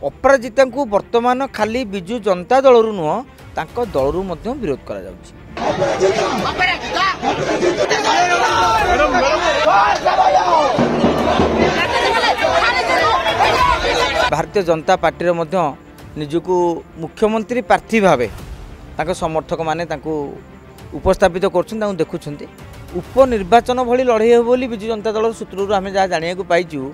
अपराजिता को वर्तमान खाली विजु जनता दल नुह तांको दलरू मध्य विरोध करा जाउछि। भारतीय जनता पार्टी मध्य निजको मुख्यमंत्री प्रार्थी भावे तांको समर्थक माने तांको उपस्थापित करछन देखुछन्ति। उपनिर्वाचन भली लड़े हो बोली विजु जनता दल सूत्रु आम जहाँ जाना पाइचु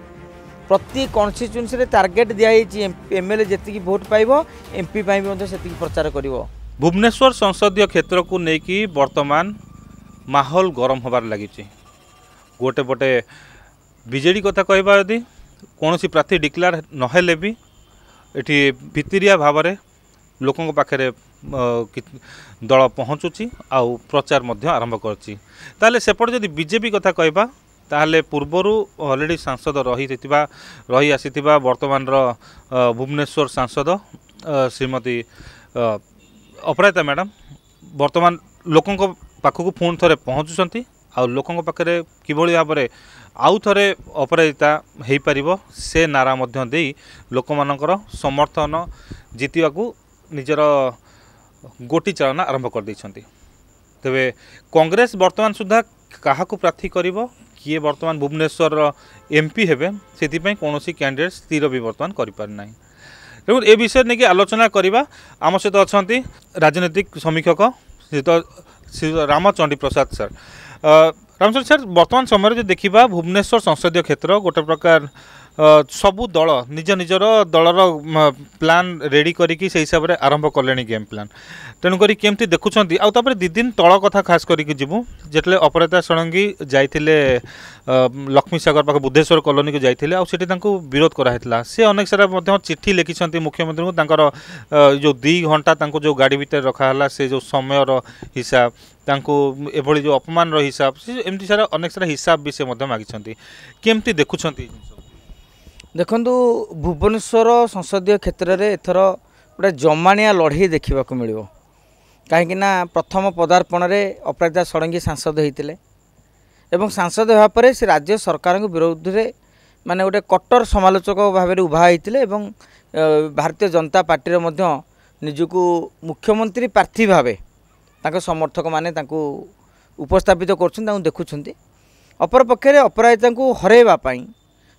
प्रति कन्स्टिट्यूएंसी टार्गेट दिखाई एमएलए जी भोट पाइब एमपी से प्रचार कर। भुवनेश्वर संसदीय क्षेत्र को लेकिन वर्तमान माहौल गरम होबार लगी। गोटे पटे बीजेडी कथा कहबा यदि कौन प्रार्थी डिक्लेयर नहेले भी एटी भितरिया भाव में लोकों पाखे दल पहुँचुची आउ प्रचार मध्य आरंभ कर सेपट जदि बीजेपी कथा कहबा ताहले पूर्वर ऑलरेडी सांसद रही आसी वर्तमान भुवनेश्वर सांसद श्रीमती अपराजिता मैडम वर्तमान लोकों पाखक पुणी थे पहुँचुंट आ लोकों पाखे किभली भाव में आउ थे अपराजिता हो पार से नारा दे लोक मानकर समर्थन जितवा को निजर गोटी चालना आरंभ कर देइछन्ति। तेबे कांग्रेस वर्तमान सुधा क्या प्रार्थी करिवो किए वर्तमान भुवनेश्वर एमपी हेबे से कौन कैंडिडेट स्थिर भी वर्तमान करें। ए विषय नहीं आलोचना करवा आम सहित अच्छा राजनीतिक समीक्षक श्री रामचंडी प्रसाद सर। रामचंडी सर वर्तमान समय जो देखा भुवनेश्वर संसदीय क्षेत्र गोटे प्रकार सबु दल निज निजर दलर प्लान रेडी करिकी से हिसाब से आरंभ कले गेम प्लान तेणुक केमती देखुं आउे दी दिन तल कथा खास करके जीवु जेतले अपराजिता षडंगी जाइए लक्ष्मी सागर पाख बुद्धेश्वर कॉलोनी को जाइए आठी विरोध कराइला से अनेक सारा चिट्ठी लिखिं मुख्यमंत्री को जो 2 घंटा जो गाड़ी भितर रखाला से जो समय हिसाब एभली जो अपमान हिसाब से एमती सारा अनेक सारा हिसाब भी से मागिं केमती देखुं। देखु भुवनेश्वर संसदीय क्षेत्र में एथर गोटे जमाणिया लड़े देखा मिल कहीं प्रथम पदार्पण में अपराजिता षडंगी सांसद होते एवं सांसद होगापर से राज्य सरकार विरोध में माने गोटे कट्टर समालोचक भाव में उभा होते भारतीय जनता पार्टी निजको मुख्यमंत्री प्रार्थी भावे समर्थक माने उपस्थापित कर देखुं। अपरपक्षे अपराजिता को हरैवाई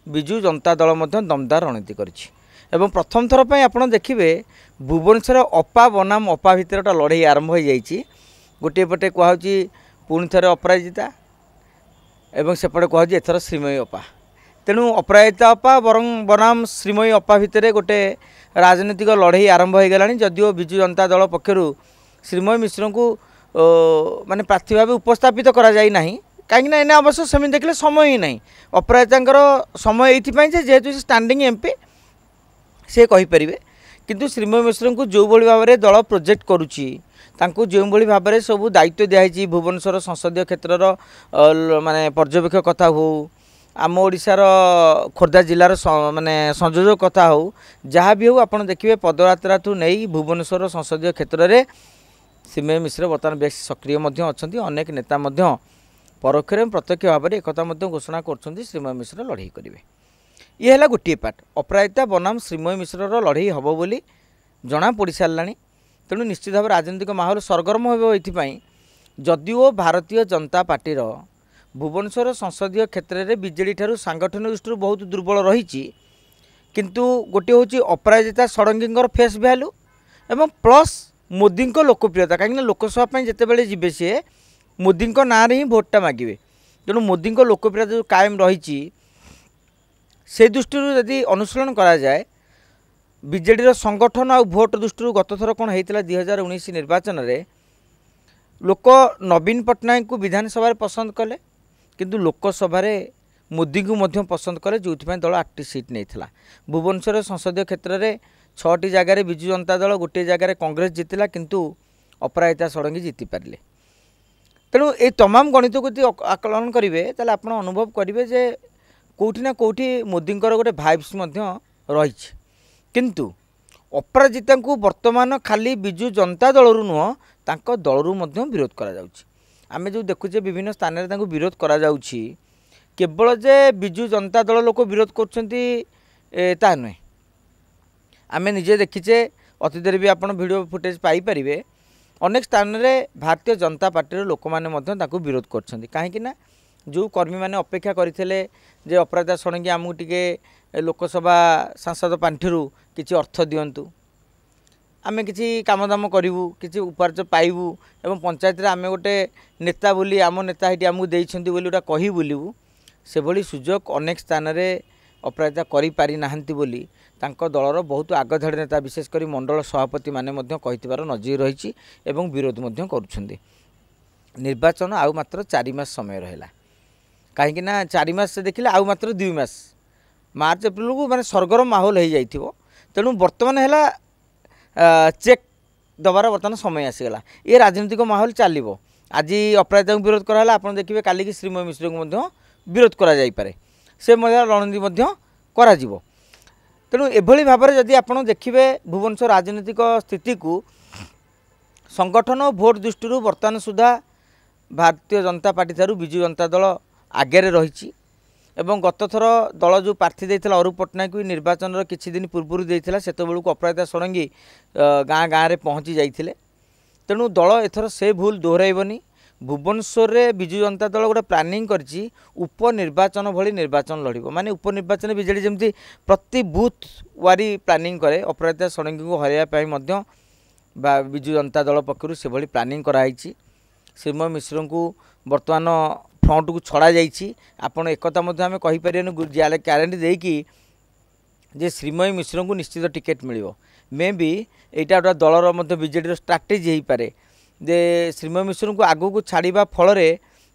विजु जनता दल दमदार रणनीति करिछि एवं प्रथम थर पर आप देखिए भुवनेश्वर अपा बनाम अपा भितर गोटे लड़ाई आरंभ हो जाइए। गोटे पटे कहुच्छी पुणी थे अपराजिता एवं सेपटे कहुच्छी एथर श्रीमयी अपा तेणु अपराजिता अपा बनाम श्रीमयी अपा भितर गोटे राजनीतिक लड़ाई आरंभ हो गलानी। जदिओ विजु जनता दल पक्षर श्रीमयी मिश्र को माने प्रार्थी भाव उपस्थापित करा जाई नाही कहीं एने अवश्य सेमि देखले समय ही नहीं अपराजिता समय ये जेहेतु स्टैंडिंग एमपी से कहीपर किंतु श्रीमयी मिश्र को जो भाई भाव में दल प्रोजेक्ट करुच्ची जो भाई भाव में सब दायित्व दिखाई भुवनेश्वर संसदीय क्षेत्र माने पर्यवेक्षक कथा हो आम ओडिशार खोर्धा जिलार माने संयोजक कथा हो जहाँ भी हो आप देखिए पदयात्रा ठू नहीं भुवनेश्वर संसदीय क्षेत्र में श्रीमयी मिश्र बर्तमान बेस सक्रिय अच्छा अनेक नेता परोक्ष प्रत्यक्ष भाव में एक घोषणा कर श्रीमयी मिश्र लड़ाई करेंगे। ये है गोटे पार्ट अपराजिता बनाम श्रीमयी मिश्र लड़ाई हम बोली जना पड़ सारा तेणु निश्चित भाव राजनीतिक माहौल सरगर्म हो जदिओ भारतीय जनता पार्टीर भुवनेश्वर संसदीय क्षेत्र में बीजेडी ठारू सांगठनिक दृष्टि बहुत दुर्बल रही किंतु गोटे हूँ अपराजिता षडंगी फेस भैल्यू एवं प्लस मोदी लोकप्रियता कहीं लोकसभा जितेबाला जी सी मोदी ना ही भोटा मागे तेणु मोदी लोकप्रियता जो कायम रही से दृष्टि यदि अनुशीलन करा जाए बीजेडी संगठन आ भोट दृष्टि गत थर कौन होता 2019 निर्वाचन में लोक नवीन पट्टनायक को विधानसभा पसंद कले किंतु लोकसभा मोदी को पसंद कले जो दल 8टी सीट नहीं था। भुवनेश्वर संसदीय क्षेत्र में 6टी जगार विजु जनता दल गोटे जगार कांग्रेस जीतला किंतु अपराजिता षडंगी जीति पारे तेणु ये तमाम गणित को आकलन करेंगे ताले आप अनुभव करेंगे जे कौटी ना कौटी मोदी गोटे भाइब्स रही किंतु अपराजिता को वर्तमान खाली विजु जनता दलरू नुह तांको दलरू विरोध करा जाउछि। आमे जो देखुचे विभिन्न स्थान में विरोध करा जाउछि केवल जे विजु जनता दल लोक विरोध करछन्ती ता नुहे आमे निजे देखीचे अतीत भी आपण वीडियो फुटेज पाइपर अनेक स्थान में भारतीय जनता पार्टी लोक मैंने विरोध कर कहीं जो कर्मी मैंने अपेक्षा करते जे अपराजिता षडंगी आमको टे लोकसभा सांसद पांठि किसी अर्थ दिंतु आमे किसी कामदाम करूँ किसी उपार्जन पाइबू एवं पंचायत आम गोटे नेता बोली आम नेता ये आमको देइछंती बोली गोटा कही बुलू से भली सुजोग अनेक स्थान में अपराजिता करि पारि नाहंती बोली तांको दलर बहुत आगधाड़ी नेता विशेषकर मंडल सभापति माने कहिथिबार नजीर रही एवं विरोध करुछंती। निर्वाचन आउ मात्र 4 मास समय रहा कहीं 4 मास से देखिले आउ मात्र 2 मास मार्च एप्रिल को माने सरगरम माहौल हो जाइथिबो तेणु बर्तमान है चेक दबार बर्तमान समय आसीगला ये राजनीतिक माहौल चलो आज अपराजिता विरोध कराला आप देखिए काली की श्रीमय मिश्र को विरोध करा जाई पारे से रणनीति करा जीवो तेणु एभली भाव में जदि आप देखिए भुवनेश्वर राजनीतिक स्थिति को संगठन और भोट दृष्टि बर्तमान सुधा भारतीय जनता पार्टी थारू विजु जनता दल आगे रही एवं गत थर दल जो प्रार्थी देता अरूप पट्टनायक भी निर्वाचन किछि दिन पूर्व देता से बेलू अपराजिता षडंगी गाँ गाँव में पहुँची जाते तेणु दल एथर से भूल दोहराइबनी भुवनेश्वर में विजु जनता दल गोटे प्लानिंग करछि उपनिर्वाचन भली निर्वाचन लड़िबो माने उपनिर्वाचन बिजेडी जमती प्रति बूथ वारी प्लानिंग करे अपराजिता षडंगी को हराइबा विजु जनता दल पक्षर से भली प्लानिंग कराई श्रीमय मिश्र को बर्तमान फ्रंट को छड़ा जाइए आपड़ एक आम कहीपर ग्यारंटी देकी जे श्रीमय मिश्र को निश्चित टिकेट मिल मे बी यहाँ गोटे दलर बीजेडी स्ट्राटेजी हो पारे जे श्रीमय मिश्र को आगू को छाड़ा फल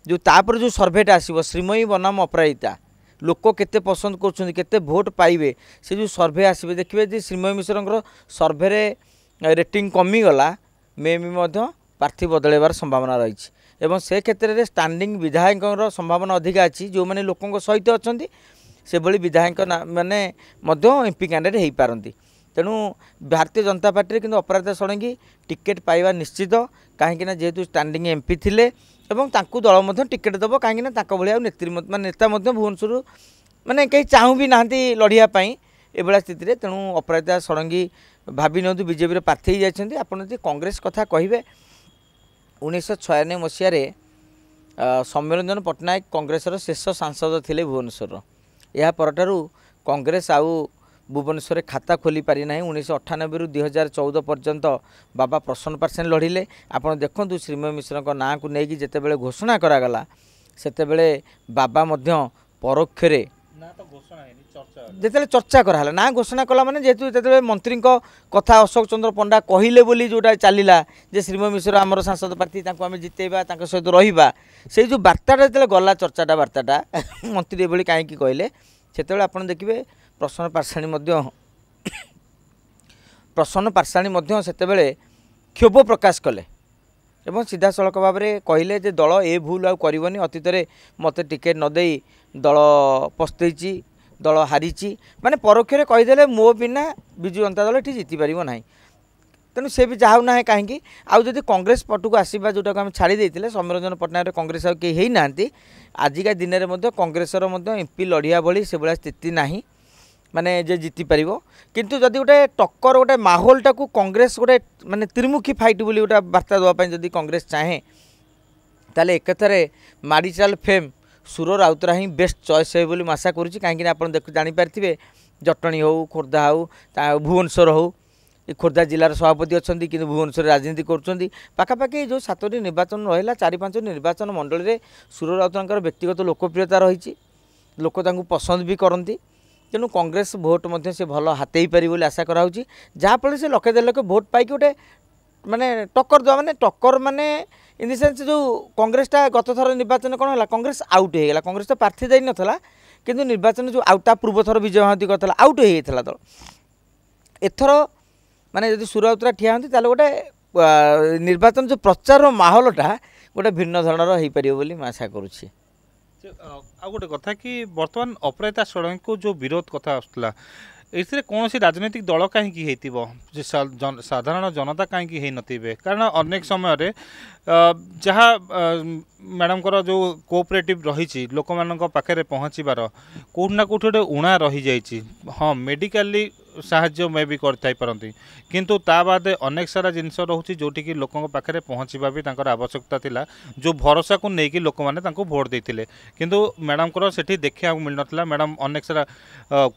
जो तापर जो सर्भेटा आसो श्रीमयी बनाम अपराजिता लोक केते पसंद कर भोट पाइबे से जो सर्भे आसबे देखिए जे श्रीमय मिश्र सर्भे रेटिंग कमीगला मे भी प्रार्थी बदलैबार संभावना रही एवं से क्षेत्र में स्टैंडिंग विधायक संभावना अधिका अच्छी जो मैंने लोकों सहित अच्छा से भली विधायक मैंने एमपी कैंडिडेट हो पारती तेणु भारतीय जनता पार्टी किंतु अपराजिता षडंगी टिकेट पाइबा निश्चित कहीं जेहेतु स्टैंडिंग एमपी थिले एवं तांकु दल टिकेट दब कहीं भाया नेत्री नेता भुवनेश्वर माने कहीं चाहू भी ना लड़ाई एभला स्थित तेणु अपराजिता षडंगी भावी नियंतु बीजेपी प्रार्थी जाइछन्ती आपण जदि कांग्रेस कथा कहिबे 1996 मसीह सौम्यरंजन पट्टनायक कांग्रेसर शेष सांसद थिले भुवनेश्वर या परठारु कांग्रेस आउ भुवनेश्वर खाता खोली पारि ना 1998 रु 2014 पर्यंत बाबा प्रसन्न पारसेन लड़िले आपड़ देखु श्रीमय मिश्र ना को लेकिन जितेबाला घोषणा करागला सेतेबेले बाबा परोक्ष जिते चर्चा कराला ना घोषणा कला माने जेहेतु जिते मंत्री कथा अशोक चंद्र पंडा कहले बोली जोटा चलला जे श्रीमय मिश्र आमर सांसद प्रार्थी आम जितेबा सहित रहा से जो वार्ताटा जो गला चर्चाटा वार्ताटा मंत्री ये कहीं कहले से आप देखिए प्रसन्न पारसाणी से क्षोभ प्रकाश कले एवं सीधा सड़क भाव में कहले जे दल ए भूल आउ करनी अतीत मत टिकेट नदे दल पस्तई दल हारी माने परोक्ष कहीदे मो बिना विजु जनता दल ये जीति पार ना तेणु से भी चाहू ना कहीं आदि कांग्रेस पटू को आसवा जोटा आम छाड़ी देते सौम्यरंजन पट्टनायक कांग्रेस आउ कहीं ना आजिका दिन में कांग्रेसर एमपी लड़िया भली से भाया स्थिति ना माने जे जीति पार किंतु जदि गोटे टक्कर गोटे माहौलटा को कांग्रेस गोटे माने त्रिमुखी फाइट बोली गोटे वार्ता देवाई जदि कांग्रेस चाहे ताले एकथरे माड़ीचाल फेम सुर राउतरा ही बेस्ट चॉइस है बोली आशा करुँच कहीं आप जापारे जटणी हो खोर्धा हो भुवनेश्वर हो खोर्धा जिलार सभापति अच्छा कि भुवनेश्वर राजनीति कर पाखापाखि जो 7टी निर्वाचन रहा 4-5 निर्वाचन मंडल में सुर राउतर व्यक्तिगत लोकप्रियता रही लोक पसंद भी करती तेणु कांग्रेस भोट से भल हाथई पारि बोली आशा कराऊँगी जहाँफल से 1.5 लाख भोट पाई गोटे माने टक्कर दवा माने टक्कर माने इन द सेन्स जो कांग्रेसटा गत थर निर्वाचन कौन है कांग्रेस आउट होगा कांग्रेस तो प्रार्थी जाई नथला किंतु निर्वाचन जो आउटा पूर्व थर विजय महांती करता आउट हो जाता दल एथर माने जदि सुरउतरा ठिया होती गोटे निर्वाचन जो प्रचार माहौलटा गोटे भिन्न धरणर हो पार बोली मैं आशा करुँची आ गोटे कथा कि बर्तमान अपराजिता षडंगी को जो विरोध कथा आसला एथिरे कौन सी राजनीतिक दल कहीं साधारण जनता कहीं नथिबे कारण अनेक समय रे जहाँ मैडम जो कोऑपरेटिव रही लोक मान पाखे पहुँचबार कौट ना कौट गोटे उणा रही जाइए हाँ मेडिकली साहाଯ୍य मे भी करथाइपारती किंतु ता बादे अनेक सारा जिनस रोचे जोटिकी लोकों पाखे पहुँचवा भी तांकर आवश्यकता थिला जो भरोसा को लेकिन लोक मैंने भोट देते किंतु मैडम को सेठी देखा मिल ना मैडम अनेक सारा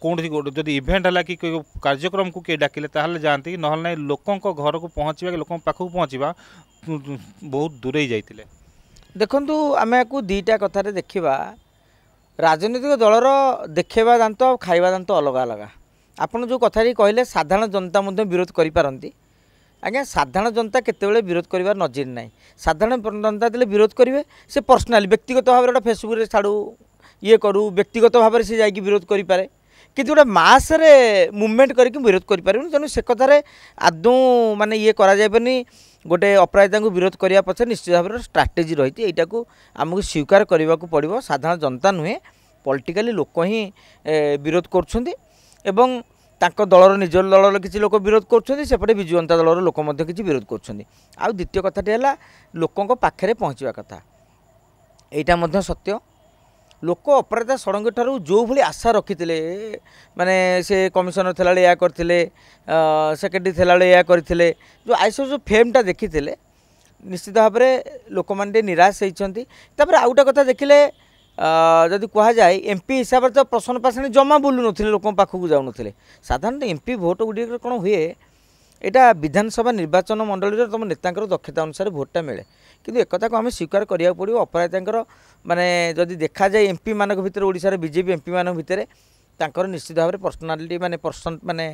कौन जब इवेंट है कि कार्यक्रम को किए डाकिले ताहले जाती ना लोकों घर को पहुँचवा कि लोकों पाखक पहुँचवा बहुत दूरे जाइए। देखु आम या दुईटा कथार देखा राजनीतिक दलर देखा दांत खाଇବା दांत अलग अलग आपड़ जो कथा कहले साधारण जनता विरोध करें आज्ञा साधारण जनता केतबेले विरोध कर नजर ना साधारण जनता दे विरोध करेंगे से पर्सनाली व्यक्तिगत भाव गोटे फेसबुक छाड़ू ये करूँ व्यक्तिगत भाव से जाकि विरोध करें कि गोटे मासरे मुवमेंट करके विरोध करें तेणु से कथार आदौ माने ये करानी गोटे अपराधिता को विरोध करने पछे निश्चित भाव में स्ट्राटेजी रही है यहाँ आमको स्वीकार करने को पड़ो साधारण जनता नुहे पॉलिटिकली लोक ही विरोध कर एवं तांको दलर निज दलर किसी लोक विरोध करपटे विजु जनता दलर लोक किसी विरोध कर द्वितीय कथाटी है लोकों पाखे पहुँचवा कथा यहाँ सत्य लोक अपराजिता षडंगी ठारू जो भाई आशा रखी माने से कमिशनर थिला या करथिले सेक्रेटरी थिला या करथिले जो आईस जो फेमटा देखी निश्चित भाव में लोक मैंने निराश होती आउ गोटे कथा देखिले जदि कह जाए एमपी हिसाब से तो प्रसन्न पाषाणी जमा बुलू नी लोक पाखक जाऊन साधारण एमपी भोट गुड़ी कौन हुए यहाँ विधानसभा निर्वाचन मंडल तुम नेता दक्षता अनुसार भोटा मिले किंतु एक को आम स्वीकार करा पड़ो अपराधिता माने जदि देखा जाए एमपी मान भर ओडिशार बीजेपी एमपी मान भर तांकर निश्चित भाव में पर्सनालीटी माने पर्सन माने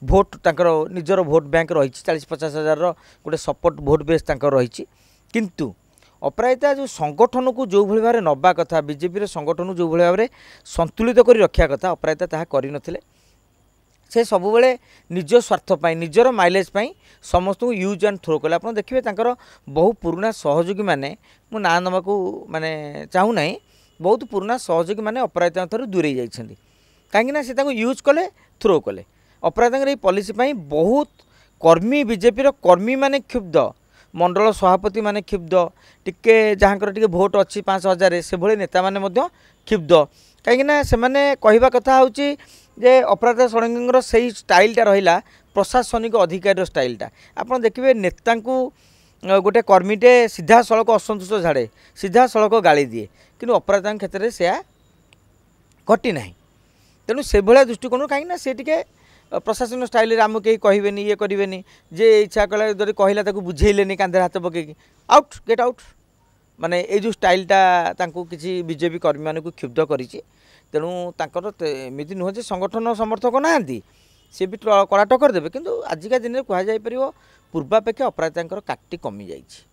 भोट तांकर निजर भोट बैंक रही 40-50 हजार गोटे सपोर्ट भोट बेस तांकर रही किंतु अपराजिता जो संगठन को जो भाई भाव नवा कथा बीजेपी संगठन जो भाई भाव में संतुलित कर रखा कथा अपराजिता ताहा करनथिले से सब बेले निज स्वार्थपाई निजर माइलेज पाई समस्त को यूज एंड थ्रो कले आप देखिए तांकर बहु पुराना सहयोगी मैंने मु ना नवा को माने चाहूना बहुत पुराना सहयोगी मैंने अपराजिता ठारू दूरे जाइछन्ति कहीं से यूज कले थ्रो कले अपराधिता ये पॉलिसी बहुत कर्मी बीजेपी कर्मी माने क्षुब्ध मंडल सभापति माने क्षुब्ध टिके जहाँकर टिके भोट अच्छी 5,000 से भले नेता माने क्षुब्ध कहीं से कहवा कथा हूँ जे अपराध षडंगी से स्टाइलटा रहा प्रशासनिक अधिकारी स्टाइलटा आप देखिए नेता गोटे कर्मीटे सीधा सड़क असंतोष झाड़े सीधा सड़क गाड़ी दिए कि अपराध क्षेत्र में से घटी ना तेणु से भाया दृष्टिकोण कहीं सी टे प्रशासन स्टाइल आम कहीं कहबेनि ये करेनि जे इच्छा कला जब कहला बुझेले कांधे हाथ पकईकि आउट गेट आउट माने ये जो स्टाइलटा किसी बीजेपी कर्मी मान क्षुब्ध करी तेणु एमती नुह जे संगठन समर्थक ना सी भी कड़ा टक्कर देवे किंतु आजिका दिन में कहुपर पूर्वापेक्षा अपराधिता काटी कमी जाइए।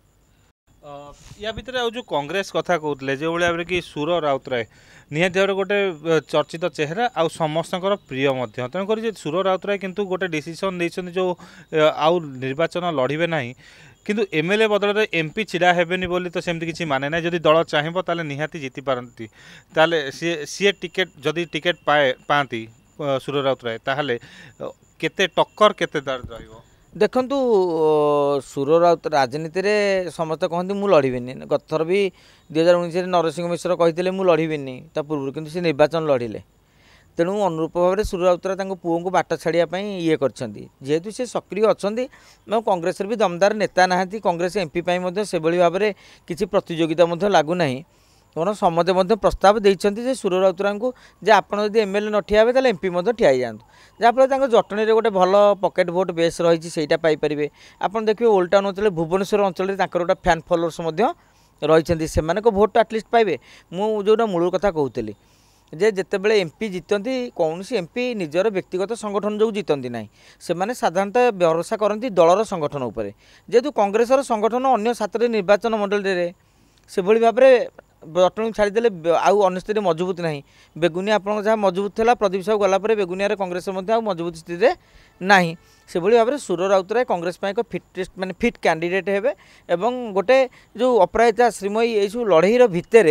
या भितर जो कांग्रेस कथा कहते जो भाई कि सुर राउतराय निहाती भाव गोटे चर्चित चेहरा आउ समस्त प्रिय तेणुक सुर राउतराय किंतु गोटे डिसीजन नहीं जो आउ निर्वाचन लड़े ना किंतु एमएलए बदल में एमपी छिड़ा हेबेनी बोली तो सेमती किसी माने ना जदि दल चाहिए ताले निहाती जीति पारती ताले सी टिकेट जदि टिकेट पाती सुर राउतराय ताहले केते टक्कर केते दर रहिबो। देखंतु सुर राउत राजनीति रे समस्त कहते मुझे लड़बी गत थर भी 2019 नरसिंह मिश्र कहते मुझे लड़बी ता पूर्व किंतु से निर्वाचन लड़िले तेणु अनुरूप भाव में सूर्य राउतराय पुओं को बाट छाड़ापी ये करेतु से सक्रिय अच्छा कांग्रेस भी दमदार नेता ना कांग्रेस एमपी से भाव में किसी प्रतियोगिता लगुना कौन समस्ते प्रस्ताव देते सूर्य राउतराय को जे आपड़ जब एमएलए न ठिया हे एमपी ठिया जातु जहाँफल जटनी गोटे भल पकेट भोट बेस रही है पाइपर आप देखिए ओल्ड टाउन अंचल भुवनेश्वर अंचल गोटे फैन फलोअर्स रही से भोट आटलिस्ट पाइबे मुझे मूल कथा कहूली जे जितेबाला एमपी जीतती कौन सी एमपी निजर व्यक्तिगत संगठन जो जीतती ना से साधारणतः भरोसा करती दलर संगठन उपर जेहेतु कांग्रेसर संगठन अन्य 7 निर्वाचन मंडल से भाव में जटणी छाड़ीदे आउ अनिस्थिति मजबूत ना बेगुनी आप मजबूत था प्रदीप साहू गलापर बेगुनिया कांग्रेस मजबूत स्थिति ना से भाव में सुर राउतराय कांग्रेस एक फिटेस्ट माने फिट कैंडिडेट हेबे एवं गोटे जो अपराजिता श्रीमयी ये सब लड़ईर भितर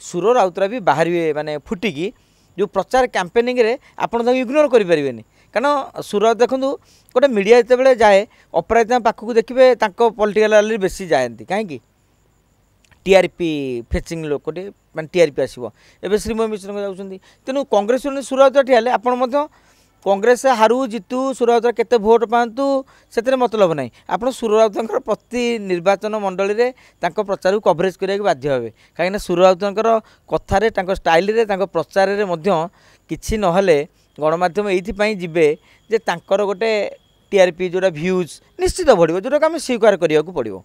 सुर राउतराय भी बाहर माने फुटिकी जो प्रचार कैंपेनिंग रे आपन इग्नोर करें कारण सुर देखूँ गोटे मीडिया जिते जाए अपराजिता पाखक देखिए पॉलिटिकल रैली बेसी जाती कहीं टीआरपी फेचिंग लोकटे मैं टीआरपी आसो ए श्रीमय मिश्र जाऊँगी तेणु कांग्रेस सुर राउतराय ठिया आपड़ कांग्रेस हारू जितु सुर राउतर केते भोट पातु से मतलब ना आप सुर राउतर प्रति निर्वाचन मंडली में प्रचार को कवरेज करने बाध्य हे कहीं सुर राउतर कथार स्टाइल प्रचार में किसी ना गणमाध्यम ये जीवे जे तांकर गोटे टीआरपी जोटा व्यूज निश्चित बढ़ो जोटा आम स्वीकार करने को पड़ो।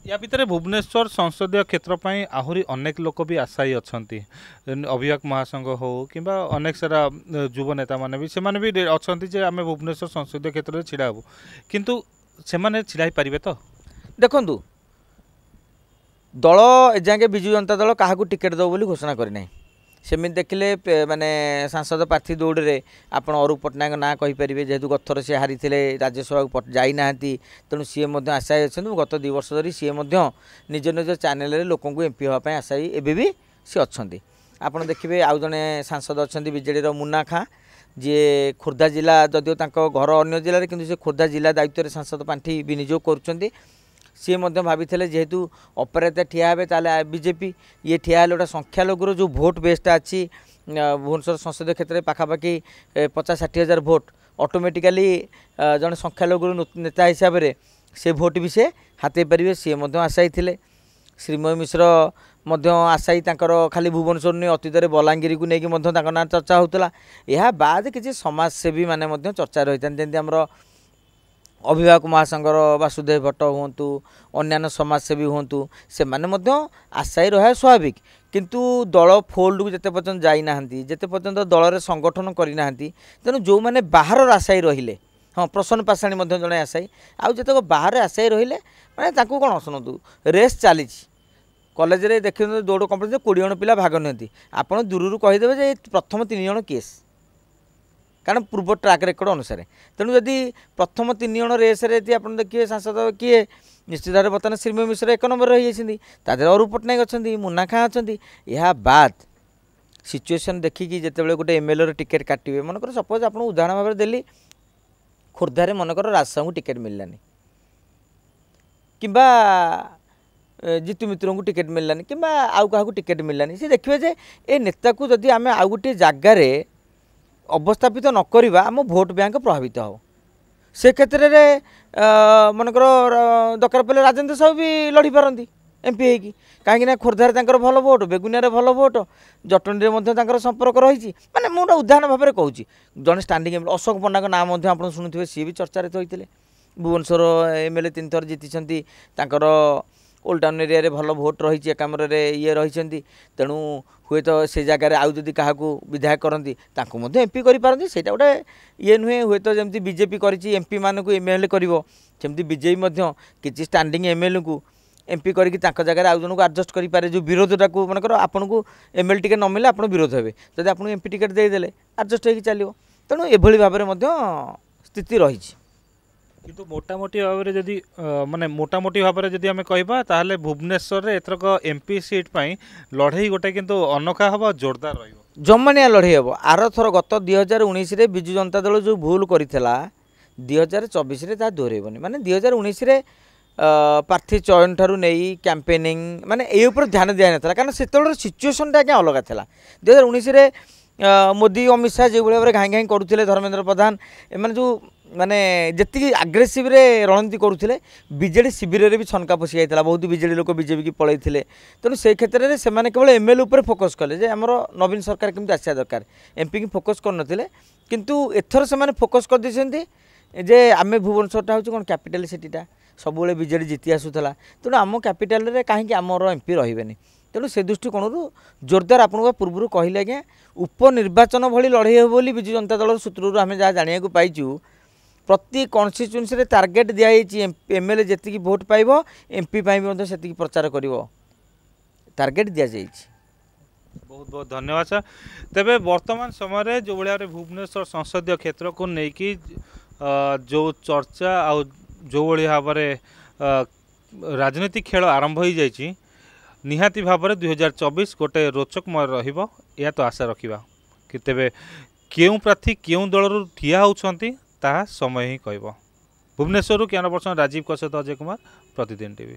या भितर भुवनेश्वर संसदीय क्षेत्र पर आहरी अनेक लोक भी आशायी अच्छा अभिभावक महासंघ हो कि अनेक सारा युव नेता मैंने भी से भी अच्छा आम भुवनेश्वर संसदीय क्षेत्र में छिड़ा हबू किंतु से माने छिड़ा पारे तो देखु दल एजाके विजु जनता दल क्या टिकेट दब बोली घोषणा करना सेमि देखिले माने सांसद प्रार्थी दौड़ में आपड़ अरूप पट्टनायक ना कहींपारे जेहेतु गथर सी हारी राज्यसभा को जाना तेणु सी आशायी अच्छा गत 2 वर्ष धरी सी निज निज चैनल लोक एमपी हाँपाई आशायी एवं भी सी अच्छा आप देखिए आउ जड़े सांसद अच्छा बीजेडी मुन्ना खां जी खोर्धा जिला जदिव घर अन्य जिले कि से खोर्धा जिला दायित्व में सांसद पांठि विनियोग कर सी भाई जेहेतु अपराजिता ठिया हे ताले बीजेपी ये ठिया है गोटे संख्यालघुर जो भोट बेसटा अच्छी भुवनेश्वर संसदीय क्षेत्र में पाखापाखि 50-60 हज़ार भोट ऑटोमेटिकली जड़े संख्यालघु नेता हिसाब से से भोट भी से हाथई पारे सी आशायी थे श्रीमय मिश्र आशायी खाली भुवनेश्वर नहीं अतीत में बलांगीर को लेकिन ना चर्चा होता यह बाद किसी समाजसेवी माने चर्चा रही था जमी आमर अभिभावक महासंघर वासुदेव भट्ट हूँ अन्य समाजसेवी हूँ से माने आशायी रहा स्वाभाविक किंतु दल फोल्ड को जिते पर्यटन जाना जिते पर्यटन दल में संगठन करना तेणु जो मैंने बाहर आशायी रहिले हाँ प्रसन्न पाषाणी जड़े आशायी आउ जितक बाहर आशायी रहिले मैंने कौन शुणु रेस चली कॉलेज रे देखते दौड़ कंपिटिशन 20 जन पिला भाग नियंती आप दूर कहीदेवे प्रथम 3 जन केस कारण पूर्व ट्राक रेकर्ड अनुसार तेणु जदि प्रथम 3 जन रेस आप देखिए सांसद किए निश्चित भाव बर्तमान श्रीमय मिश्र 1 नंबर रही जाती अरूप पट्टनायक अच्छा मुन्ना खां अच्छा यह बाद सिचुएसन देखिकी जिते गोटे एमएलए टिकेट काटे मनकर सपोज आप उदाहरण भाव देली खोर्धार मनकर राजसाहू टिकेट मिललानी किंबा जीतू मित्र को टिकेट मिललानी किंबा आउ क्या टिकेट मिललानी सी देखिए जे ए नेता को जदि आम आउ गोटे जगार अवस्थापित न करवा आम भोट बैंक प्रभावित हो से क्षेत्र में मनकर दरकार पड़े राजेंद्र साहू भी लड़ी पारती एमपी होगी कहीं खोर्धार भल भोट बेगुनिया भल भोट जटणी में संपर्क रही माने मुझे उदाहरण भाव में कहूँ जड़े स्टांडिंग अशोक पंडा नाम आप शुणुवे सी भी चर्चा होते भुवनेश्वर एमएलए 3 थर जीति ओल्ड टाउन एरिया रे भल भोट रही एकामर ये रही तेणु हुए तो से जगह आउ जदि क्या विधायक करती एमपी करें से गोटे ये नुहे हुए तो जमी बीजेपी करी एमपी मानक एमएलए करमती बीजेपी किसी स्टांडिंग एमएलए को एमपी करके जगह आउ जन को आडजस्ट करें जो विरोधटा को मनकर आपन को एमएलए टिकेट न मिले आप विरोध हे जब आपको एमपी टिकेट देदेले आडजस्ट होगी चलो तेणु एभली भाव में स्थिति रही किंतु मोटामोटी भाव में जदि माने मोटामोटी भाव में जदि आम कहबा ताहले भुवनेश्वर रे एथरक एमपी सीट पाई लड़ाई गोटे किंतु अनोखा हबा जोरदार रहिबो जमानिया लड़ाई हम आर थर गत 2019 रे विजु जनता दल जो भूल करथिला 2024 रे ता दोहरेबनी माने 2019 रे प्रार्थी चयन ठारू नहीं कैंपेनिंग माने ए ऊपर ध्यान दिया नथला कारण सेतोर सिचुएशन टा अलग था 2019 रे मोदी अमित शाह जो भाव में घाई घाई करुले धर्मेंद्र प्रधान एम जो माने जी आग्रेसिव रे रणनीति करुले बीजेडी शिविर में भी छनका पशि जाता बहुत बीजेडी लोक बीजेपी की पलैते तेणु से क्षेत्र में से केवल एमएलए उपर फोकस कले जे आमर नवीन सरकार केमती आसा दरकार एमपी की फोकस करनथिले किंतु एथर से फोकस कर देछन्ती जे आमे भुवनेश्वरटा हूँ कौन कैपिटल सिटीटा सब बीजेडी जीति आसूला तेणु आम कैपिटल रे कहीं आमर एमपी रही तेणु से दृष्टिकोण जोरदार आपको पूर्व कहले आज्ञा उपनिर्वाचन भली लड़ाई हे बोली विजु जनता दल सूत्रु आम जहाँ जाना पाइचु प्रति कन्स्टिट्युएन्सी रे टार्गेट दिखाई एमएलए जी भोट पाइब एमपी से प्रचार कर टार्गेट दि जाइए। बहुत बहुत धन्यवाद सर। तेबे वर्तमान समय जो भाई भुवनेश्वर संसदीय क्षेत्र को लेकिन जो चर्चा आ जो भाव में राजनीतिक खेल आरंभ हो जाइए निहाती भाव में 2024 गोटे रोचकमय रहिबो या तो आशा रखिबा कि तेबे केउं प्रार्थी केउं दलरू ठिया होउछंती ता समय ही कहब। भुवनेश्वर कैमरा पर्सन राजीव सहित अजय कुमार, प्रतिदिन टीवी।